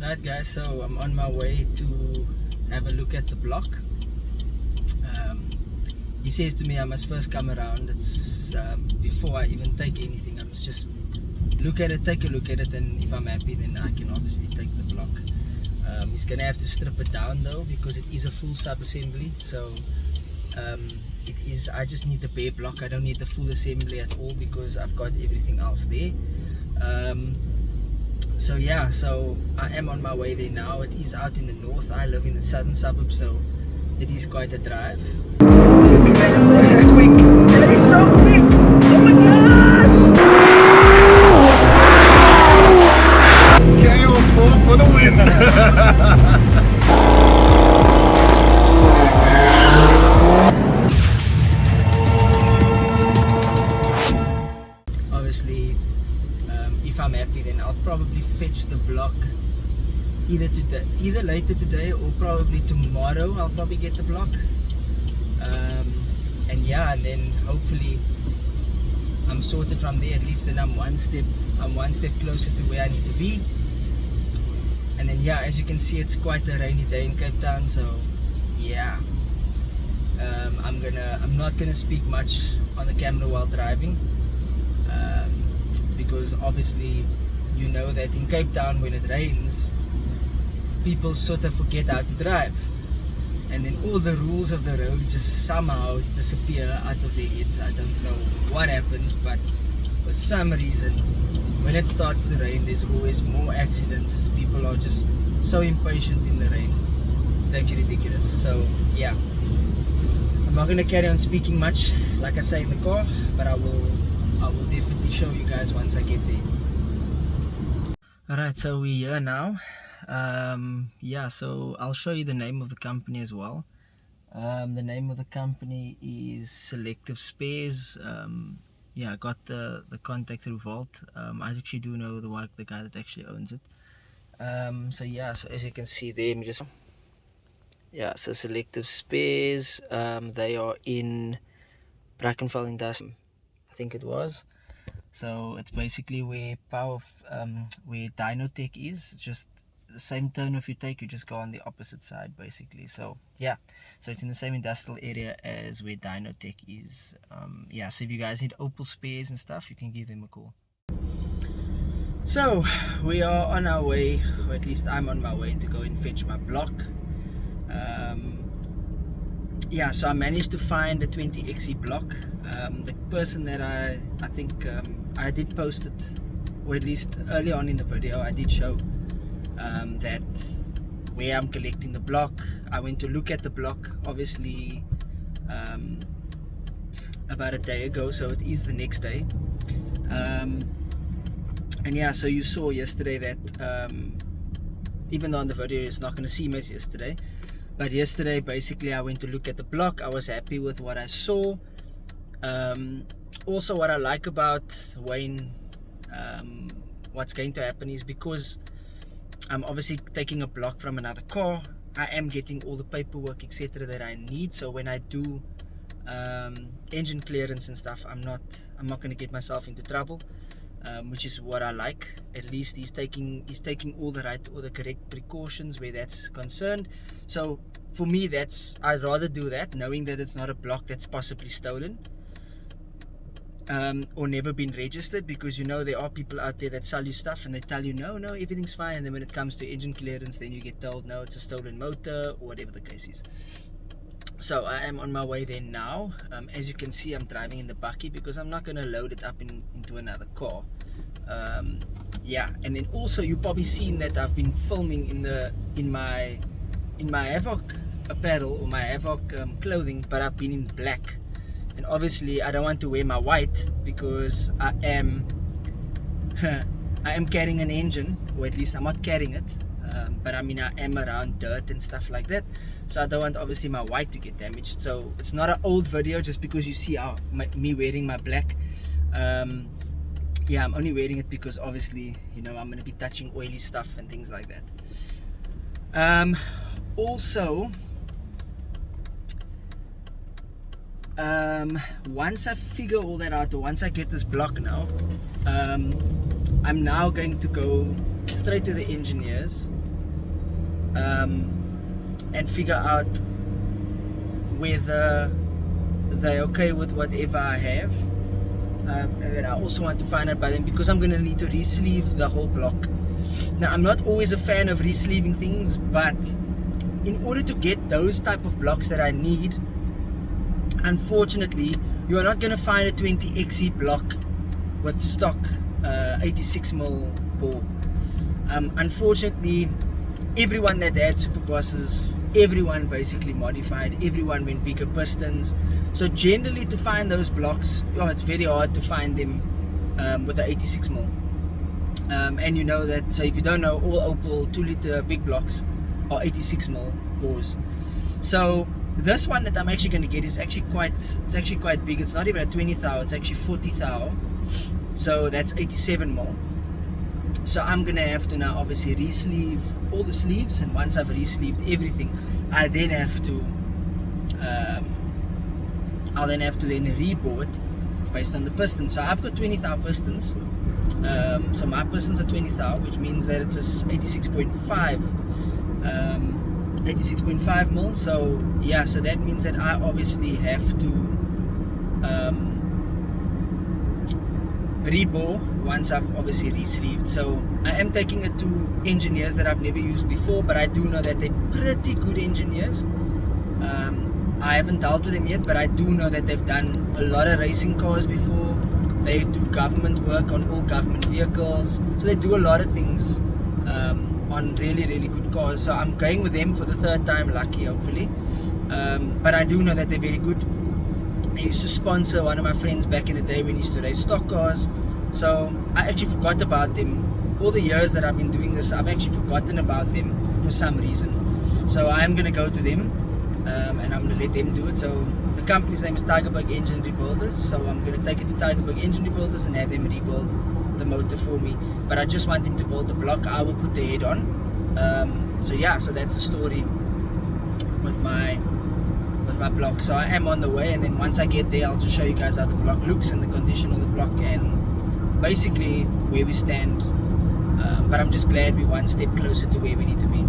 Alright guys, so I'm on my way to have a look at the block. He says to me I must first come around. It's before I even take anything, I must just look at it, take a look at it, and if I'm happy then I can obviously take the block. He's gonna have to strip it down though, because it is a full sub-assembly. So it is, I just need the bare block. I don't need the full assembly at all because I've got everything else there. So yeah, so I am on my way there now. It is out in the north. I live in the southern suburbs, so it is quite a drive. That is quick. That is so quick. Oh my gosh! KO4 for the win. Obviously, if I'm happy, then I'll probably fetch the block either later today or probably tomorrow. I'll probably get the block, and yeah, and then hopefully I'm sorted from there. At least then I'm one step closer to where I need to be. And then yeah, as you can see, it's quite a rainy day in Cape Town, so yeah, I'm not gonna speak much on the camera while driving, because obviously you know that in Cape Town when it rains, people sort of forget how to drive, and then all the rules of the road just somehow disappear out of their heads. I don't know what happens, but for some reason when it starts to rain there's always more accidents. People are just so impatient in the rain. It's actually ridiculous. So yeah, I'm not going to carry on speaking much, like I say, in the car, but I will definitely show you guys once I get there. Alright, so we're here now. Yeah, so I'll show you the name of the company as well. The name of the company is Selective Spares. Yeah, I got the contact through Vault. I actually do know the guy that actually owns it. So yeah, so as you can see there, so Selective Spares, they are in Brackenfell Industrial, I think it was. So it's basically where where Dynotech is. It's just the same turn if you take, you just go on the opposite side basically. So yeah, so it's in the same industrial area as where Dynotech is. Yeah, so if you guys need Opel spares and stuff, you can give them a call. So we are on our way, or at least I'm on my way to go and fetch my block. Yeah, so I managed to find a 20xe block. The person that I think I did post it, or at least early on in the video I did show that where I'm collecting the block. I went to look at the block obviously about a day ago, so it is the next day. And yeah, so you saw yesterday that even though on the video it's not going to seem as yesterday, but yesterday basically I went to look at the block. I was happy with what I saw. Also what I like about Wayne, what's going to happen is, because I'm obviously taking a block from another car, I am getting all the paperwork etc that I need. So when I do engine clearance and stuff, I'm not going to get myself into trouble, which is what I like. At least he's taking all the correct precautions where that's concerned. So for me, I'd rather do that, knowing that it's not a block that's possibly stolen, or never been registered, because you know there are people out there that sell you stuff and they tell you no everything's fine, and then when it comes to engine clearance then you get told no, it's a stolen motor or whatever the case is. So I am on my way there now. As you can see, I'm driving in the bakkie because I'm not going to load it up into another car. Yeah, and then also you've probably seen that I've been filming in my Havoc apparel, or my Havoc clothing, but I've been in black. And obviously I don't want to wear my white because I am carrying an engine, or at least I'm not carrying it, but I mean I am around dirt and stuff like that, so I don't want obviously my white to get damaged. So it's not an old video just because you see me wearing my black. Yeah, I'm only wearing it because obviously, you know, I'm going to be touching oily stuff and things like that. Also, once I figure all that out, or once I get this block now, I'm now going to go straight to the engineers and figure out whether they're okay with whatever I have. And then I also want to find out by them, because I'm going to need to re-sleeve the whole block. Now, I'm not always a fan of re-sleeving things, but in order to get those type of blocks that I need, unfortunately, you are not going to find a 20XE block with stock 86mm bore. Unfortunately, everyone that had super bosses, everyone basically modified, everyone went bigger pistons. So generally, to find those blocks, it's very hard to find them with the 86mm. And you know that, so if you don't know, all Opel 2-liter big blocks are 86mm bores. So this one that I'm actually going to get is actually quite big. It's not even a 20 thou, it's actually 40 thou. So that's 87mm. So I'm going to have to now obviously re-sleeve all the sleeves, and once I've re-sleeved everything, I then have to I'll then have to rebore it based on the pistons. So I've got 20 thou pistons. So my pistons are 20 thou, which means that it's a 86.5 mil. So yeah, so that means that I obviously have to rebore once I've obviously re-sleeved. So I am taking it to engineers that I've never used before, but I do know that they're pretty good engineers. I haven't dealt with them yet, but I do know that they've done a lot of racing cars before. They do government work on all government vehicles, so they do a lot of things on really good cars. So I'm going with them for the third time, lucky hopefully. But I do know that they're very good. I used to sponsor one of my friends back in the day when he used to race stock cars. So I actually forgot about them. All the years that I've been doing this, I've actually forgotten about them for some reason. So I'm going to go to them, and I'm going to let them do it. So the company's name is Tigerberg Engine Rebuilders. So I'm going to take it to Tigerberg Engine Rebuilders and have them rebuild the motor for me. But I just want him to build the block. I will put the head on. So yeah, so that's the story with my block. So I am on the way, and then once I get there, I'll just show you guys how the block looks and the condition of the block and basically where we stand. But I'm just glad we're one step closer to where we need to be.